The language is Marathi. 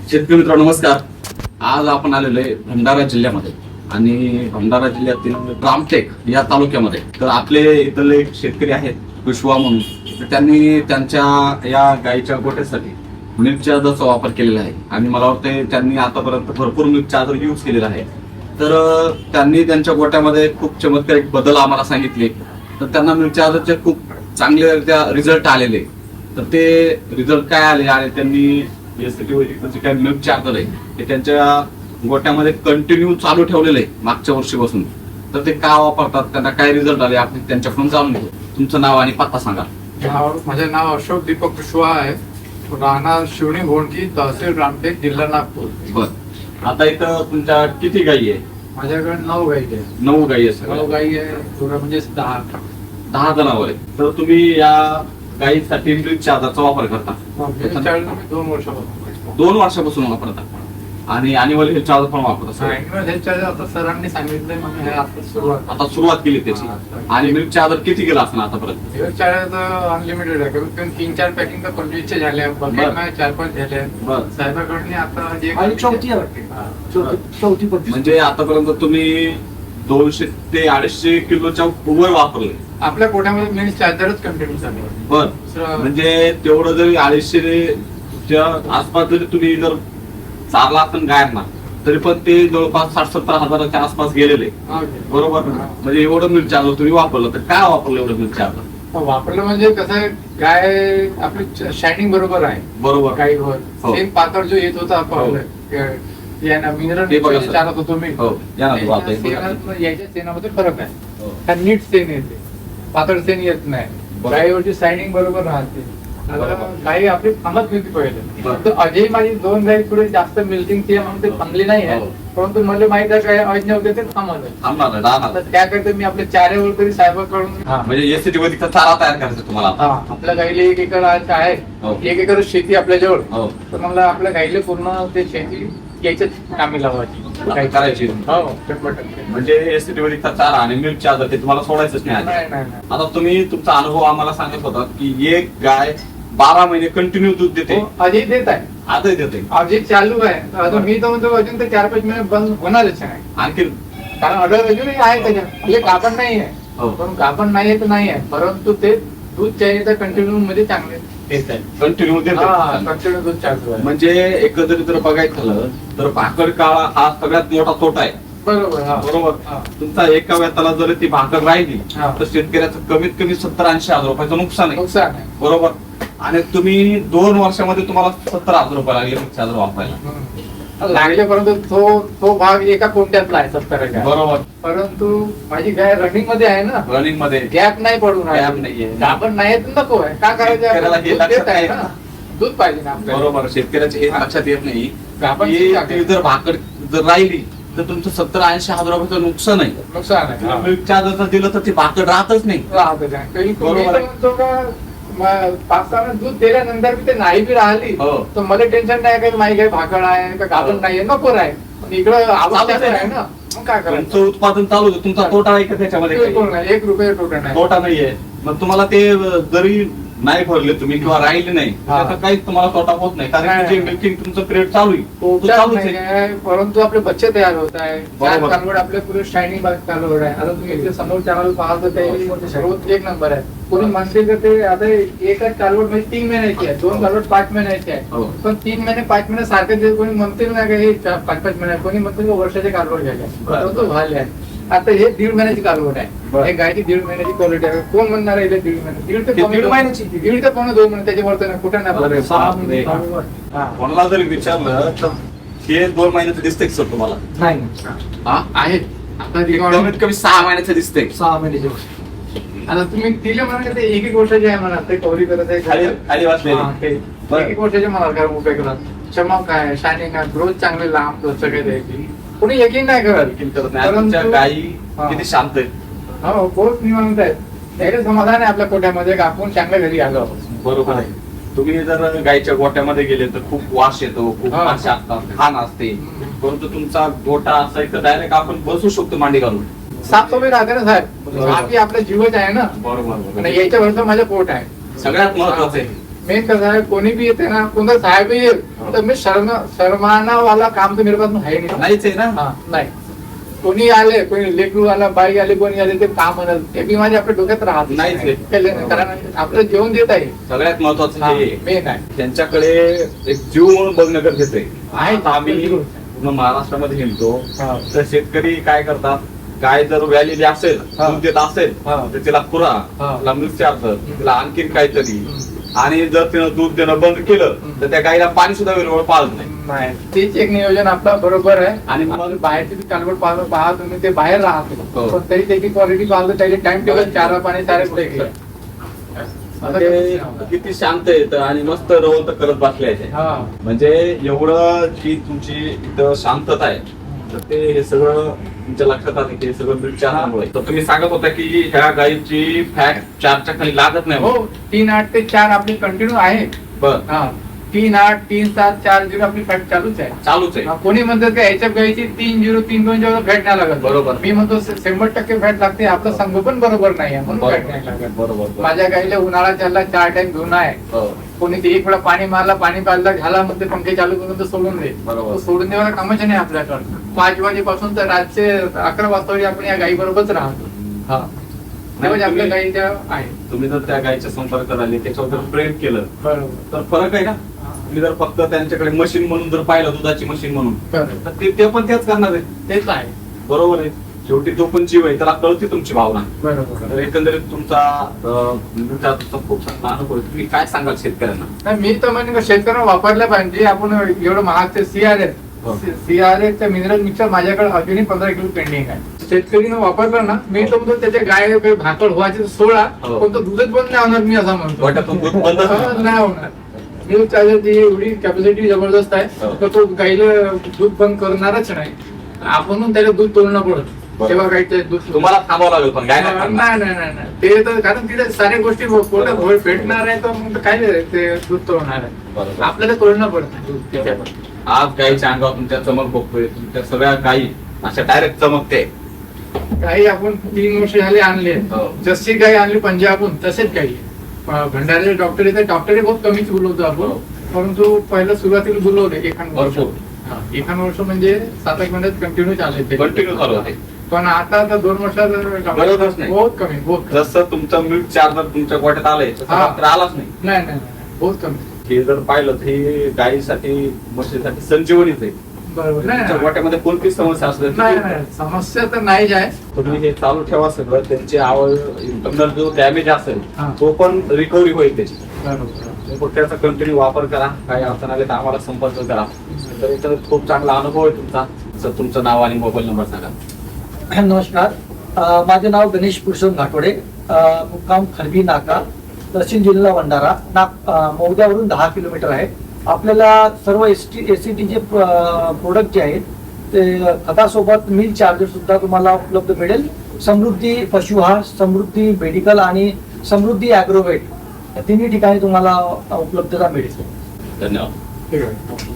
शेतकरी मित्रांनो नमस्कार. आज आपण आलेलो आहे भंडारा जिल्ह्यामध्ये आणि भंडारा जिल्ह्यातील रामटेक या तालुक्यामध्ये. तर आपले इथले शेतकरी आहेत विश्वा म्हणून, तर त्यांनी त्यांच्या या गाईच्या गोठ्यासाठी मिल्क चार्जरचा वापर केलेला आहे आणि मला वाटतं त्यांनी आतापर्यंत भरपूर मिल्क चार्जर यूज केलेला आहे. तर त्यांनी त्यांच्या गोठ्यामध्ये खूप चमत्कारिक बदल आम्हाला सांगितले. तर त्यांना मिल्क चार्जरचे खूप चांगले रिझल्ट आलेले. तर ते रिझल्ट काय आले आणि त्यांनी काय मिल्क चार्जर आहे ते त्यांच्या गोट्यामध्ये कंटिन्यू चालू ठेवलेलं आहे मागच्या वर्षीपासून. तर ते का वापरतात, त्यांना काय रिझल्ट आले, आपण त्यांच्याकडून जाणून घेऊ. तुमचं नाव आणि पत्ता सांगा. माझे नाव अशोक दीपक विश्वा आहे, राहणार शिवणी घोणकी, तहसील रामटेक, जिल्हा नागपूर. बर, आता इथं तुमच्या किती गायी आहे? माझ्याकडे 9 गाई आहे. 9 गायी आहे. 9 गाई आहे, थोडं म्हणजे 10 जनावर आहे. तर तुम्ही या गायीसाठी मिल्क चार्जरचा वापर करता? 2 वर्षापासून. 2 वर्षापासून वापरता आणि अॅन्युअल हेल्थ चार्जर पण वापरता? आता सरांनी सांगितलंय म्हणजे आता सुरुवात केली त्याची. आणि मिल्क चार्जर किती गेला असणार आतापर्यंत? मिल्क चार्जर अनलिमिटेड आहे. कमीत कमी 3-4 पॅकिंग तर 25 झाल्या, 4-5 झाल्या. साहेबांकडे आता चौथी म्हणजे आतापर्यंत तुम्ही 200 ते 250 किलोच्या वर वापरले आपल्या कोठ्यामध्ये मिल्क चार्जरच कंटिन्यू चालू. बर, म्हणजे तेवढं जरी 250च्या आसपास जरी तुम्ही जर चारला असेल गायांना तरी पण ते जवळपास 60-70 हजाराच्या आसपास गेलेले. बरोबर, म्हणजे एवढं मिल्क चार्जर तुम्ही वापरलं. तर काय वापरलं एवढं मिल्क चार्जर? वापरलं म्हणजे कसं आहे, गाय आपली शायनिंग बरोबर आहे. बरोबर, गायीवर सेम पातळ जो येत होता मिनरल चालत होतो मी, याच्या सेनामध्ये फरक आहे. नीट सेन येते, पातळ सेन येत नाही. गायीवरची शायनिंग बरोबर राहते. गाई आपली थांबत नव्हती पहिले. तर अजय माझी 2 गाई पुढे जास्त मिल्किंगची म्हणून ते थांबली नाही आहे. परंतु मला माहित आहे काय अज्ञ होते ते थांबत. त्याकरता मी आपल्या चाऱ्यावर तरी साहेबांकडून म्हणजे एसीटी मध्ये चारा तयार करायचा तुम्हाला. आपल्या गाईला 1 एकर आहे, 1 एकर शेती आपल्या जवळ. तर मला आपल्या गाईला पूर्ण ते शेती याच्यात कामी लावायची करायची. 100%. म्हणजे एसीटी मध्ये चारा आणि मिल्क चार्जर ते तुम्हाला सोडायचंच नाही. आता तुम्ही तुमचा अनुभव आम्हाला सांगत होता की एक गाय 12 महिने कंटिन्यू दूध देते. अजय देत आहे, आजही देते. अजय चालू आहे. अजून मी तर म्हणतो अजून तर 4-5 महिने बंद होणारच आहे. आणखी कारण अजूनही आहे त्याच्यात गाभण नाही आहे. पण गाभण नाही आहे तर नाही आहे, परंतु ते दूध चाहिए तर कंटिन्यू मध्ये चांगले देत आहे. कंटिन्यू कंटिन्यू दूध चालू आहे. म्हणजे एकंदरीत जर बघायचं झालं तर भाकर काळा हा सगळ्यात मोठा तोटा आहे. बरोबर. तुमचा एका वेताला जर ती भाकर राहिली तर शेतकऱ्याचं कमीत कमी 70-80 हजार रुपयाचं नुकसान आहे. बरोबर. आणि तुम्ही 2 वर्षामध्ये तुम्हाला 70 हजार रुपये लागले मिल्क चार्जर वापरायला लागले. परंतु तो भाग एका कोणत्यातला आहे 70. बरोबर. परंतु माझी गाय रनिंग मध्ये आहे ना, रनिंग मध्ये गॅप नाही पडून नाहीये. गाभण नाही तर नको आहे. का करायचं, दूध पाहिजे ना. बरोबर, शेतकऱ्याचे हे लक्षात येत नाही. गाभण जर भाकर जर राहिली तर तुमचं 70-80 हजार रुपयाचं नुकसान आहे. मिल्क चार्जर दिलं तर ती भाकर राहतच नाही. बरोबर. 5-6 दूध दिल्यानंतर ते नाही बी राहिली तर मला टेन्शन नाही का माझी काही भाकड आहे का गाभण नाहीये, नको आहे. इकडं आवश्यक आहे ना, मग काय करायचं. उत्पादन चालू होतं. तुमचा तोटा आहे का त्याच्यामध्ये? 1 रुपया तोटा नाहीये. मग तुम्हाला ते जरी नाही भरले तुम्ही किंवा राहिले नाही त्याचा काहीच तुम्हाला तोटा होत नाही, कारण जे मिल्किंग तुमचं पिरियड चालू आहे. परंतु आपले बच्चे तयार होत आहे. कालवड आपल्या पुढे शायनिंग कालवड आहे. आता तुम्ही इथे समोर चॅनल पाहतो ते ग्रोथ 1 नंबर आहे. कोणी म्हणते का ते आता एकच कालवड म्हणजे 3 महिन्याची आहे, 2 कालवड 5 महिन्याची आहे. पण 3 महिने 5 महिने सारखे कोणी म्हणते ना का हे 5-5 महिने, कोणी म्हणते वर्षाचे कालवड घ्यायला तो झाले आहे. आता हे 1.5 महिन्याची कालवड आहे. हे गायची 1.5 महिन्याची क्वालिटी आहे. कोण म्हणणार आहे 1.5 महिने? 1.5 महिन्याची, 1.5 ते 2 महिने त्याच्यावर नाही, कुठे नाही. कोणाला जरी विचारलं तर हे 2 महिन्याचं दिसतंय सर तुम्हाला? नाही आहे. आता कमीत कमी 6 महिन्याचं दिसतंय. 6 महिन्याची गोष्ट. आता तुम्ही तिला म्हणा ते 1-1 वर्षाचे आहे म्हणा, ते कवरी करत आहे खाली वाचले 1-1 वर्षाचे मला काय उभे करत. चमक आहे, शायनिंग आहे, ग्रोथ चांगले लांब सगळे द्यायची. कोणी यकीन नाही करत. गायी किती शांत आहेत. हो, बहुत निवांत आहेत. त्याचे समाधान आहे आपल्या कोठ्यामध्ये का आपण चांगल्या घरी आलो. बरोबर आहे. तुम्ही जर गायच्या गोट्यामध्ये गेले तर खूप वास येतो, खूप मासे असतात, घाण असते. परंतु तुमचा गोठा असा आहे तर डायरेक्ट आपण बसू शकतो मांडी घालून. साफसफाई राहते ना साहेब, आपली आपल्या जीवच आहे ना. बरोबर. याच्यावर माझं पोट आहे सगळ्यात महत्वाचं आहे. मेन कसं आहे, कोणी बी येते ना, कोणता साहेब येईल तर मी शर्माना वाला काम तर मेरे पास है नहीं. नाहीच आहे ना. हा, नाही. कोणी आले, कोणी लेकरू आला, बाई आले, कोणी आले, ते काम म्हणत ते बी माझ्या आपल्या डोक्यात राहत नाहीच आहे. केलं नाही. कारण आपलं जेवण देत आहे सगळ्यात महत्वाचं हे मेन आहे. त्यांच्याकडे एक जीव म्हणून बघणं गरजेचं आहे. आहे. आता आम्ही पूर्ण महाराष्ट्रामध्ये हिंडतो हा. तर शेतकरी काय करतात, गाय जर व्यालेली असेल, हा. दूध देत असेल हा. तर तिला खुरा, हा. तिला मिल्क चार्जर, तिला आणखीन काहीतरी, आणि जर तिनं दूध देणं बंद केलं तर त्या गायला पाणी सुद्धा वेळोवेळ पाळत नाही. नाही, तेच एक नियोजन आपलं बरोबर आहे. आणि आणि मग बाहेरची कालवड पहा तुम्ही, ते बाहेर राहतो हो. पण तरी त्याची क्वालिटी पाहतो, त्याचे टाइम टेबल, चारा पाणी सारे पुढे गेले. म्हणजे किती शांत येत आणि मस्त रवंत करत बसले आहे. हा. म्हणजे एवढं जी तुमची इथं शांतता आहे तर ते हे सगळं तुमच्या लक्षात आलं की हे सगळं विचारामुळे. तर तुम्ही सांगत होता की ह्या गायीची फॅट 4च्या खाली लागत नाही. हो, 3-8 ते 4 आपली कंटिन्यू आहे. बर, हा, 3-8, 3-7, 4-0 आपली फॅट चालूच आहे. चालूच आहे. हा, कोणी म्हणतात की याच्या गायची 3-0, 3-2 फॅट नाही लागत. बरोबर. मी म्हणतो 100% फॅट लागते. आपलं संगोपन बरोबर नाही आहे म्हणून फॅट नाही लागत. बरोबर. माझ्या गाईला उन्हाळा चालला, 4 टाइम घेऊन आहे. हो. कोणी ते एक वेळा पाणी मारला, पाणी पाजला, झाला म्हणते पंखे चालू करून तर सोडून दे. बरोबर. तो सोडून देवाला कामच नाही आपल्याकडं. 5 वाजेपासून तर रातचे 11 वाजता आपण या गाई बरोबरच राहतो. हा, तेव्हाच आपल्या गाई त्या आहे. तुम्ही जर त्या गायीच्या संपर्कात आले, त्याच्यावर जर प्रेम केलं बरोबर. तर फरक आहे ना. तुम्ही जर फक्त त्यांच्याकडे मशीन म्हणून जर पाहिलं, दुधाची मशीन म्हणून, बरोबर. तर ते पण तेच करणार आहे. तेच आहे. बरोबर आहे. शेवटी तो पण जीव आहे, त्याला कळते तुमची भावना. बरोबर. तर एकंदरीत तुमचा खूप चांगला अनुभव आहे. तुम्ही काय सांगाल शेतकऱ्यांना? नाही, मी तर म्हणजे शेतकऱ्यांना वापरलं पाहिजे. आपण एवढं महाग ते CRF मिनरल मिक्सर माझ्याकडे अजूनही 15 किलो पेंडिंग आहे. शेतकरीनं वापरलं ना, मी तर म्हणतो त्याच्या गाय भाकड व्हायचे 16, हो. पण तो दूधच बंद नाही होणार. मी असं म्हणतो वाट्यातून दूध बंदच नाही. नाही होणार. मिल्क चार्जरची एवढी कॅपॅसिटी जबरदस्त आहे हो. तर तो गाईला दूध बंद करणारच नाही. आपण त्याला दूध तोडणं पडत, बरं. तेव्हा गाईचं दूध तुम्हाला थांबावं लागेल पण गाय नाही थांबणार. नाही. ते तर कारण तिथे साऱ्या गोष्टी पोटात भेटणार आहे, तर मग काय ते दूध तोडणार आहे. बरोबर. आपल्याला तोडणं पडत दूध त्याच्यावर. आज गायीच्या अंगावर तुमच्या चमक बघतोय, तुमच्या सगळ्या गायी अशा डायरेक्ट चमकते. गाई आपण 3 वर्ष झाले आणले. हो. जशी गाई आणली पंजाबहून तसेच गाई. भंडारे डॉक्टर येतात, डॉक्टर बहुत कमीच बोलवतो आपण, हो. परंतु पहिलं सुरुवातीला बोलवले एखाद वर्ष. भरपूर. एखाद वर्ष म्हणजे 7-8 महिन्यात कंटिन्यू चालले. कंटिन्यू चालू होते. पण आता 2 वर्षात बरोबरच नाही. बहुत कमी, बहुत कमी. जसं तुमचं मिल्क चार्जर तुमच्या गोट्यात आलंय तसं हा. मात्र आलाच नाही. नाही, बहुत कमी. हे जर पाहिलं तर हे गायीसाठी, म्हशीसाठी संजीवनीच आहे. बरोबर. तुमच्या नाही, गोट्यामध्ये कोणती समस्या असली नाही, समस्या तर नाहीच आहे. तुम्ही हे चालू ठेवा सगळं. त्यांची इंटरनल जो डॅमेज असेल हा. तो पण रिकव्हरी होईल त्याची. बरोबर. मग त्याचा कंटिन्यू वापर करा. काही अडचण आले तर आम्हाला संपर्क करा. तर याच्यात खूप चांगला अनुभव आहे तुमचा. तर तुमचं नाव आणि मोबाईल नंबर सांगा. नमस्कार, माझे नाव गणेश पुरुषोत्तम घाटोडे, मुक्काम खरबी नाका, दक्षिण जिल्हा भंडारा. मौद्यावरून 10 किलोमीटर आहे. आपल्याला सर्व SCTचे प्रोडक्ट जे आहेत ते खतासोबत मिल्क चार्जर सुद्धा तुम्हाला उपलब्ध मिळेल. समृद्धी पशुहार, समृद्धी मेडिकल आणि समृद्धी ॲग्रोवेट या तिन्ही ठिकाणी तुम्हाला उपलब्धता मिळेल. धन्यवाद. ठीक आहे.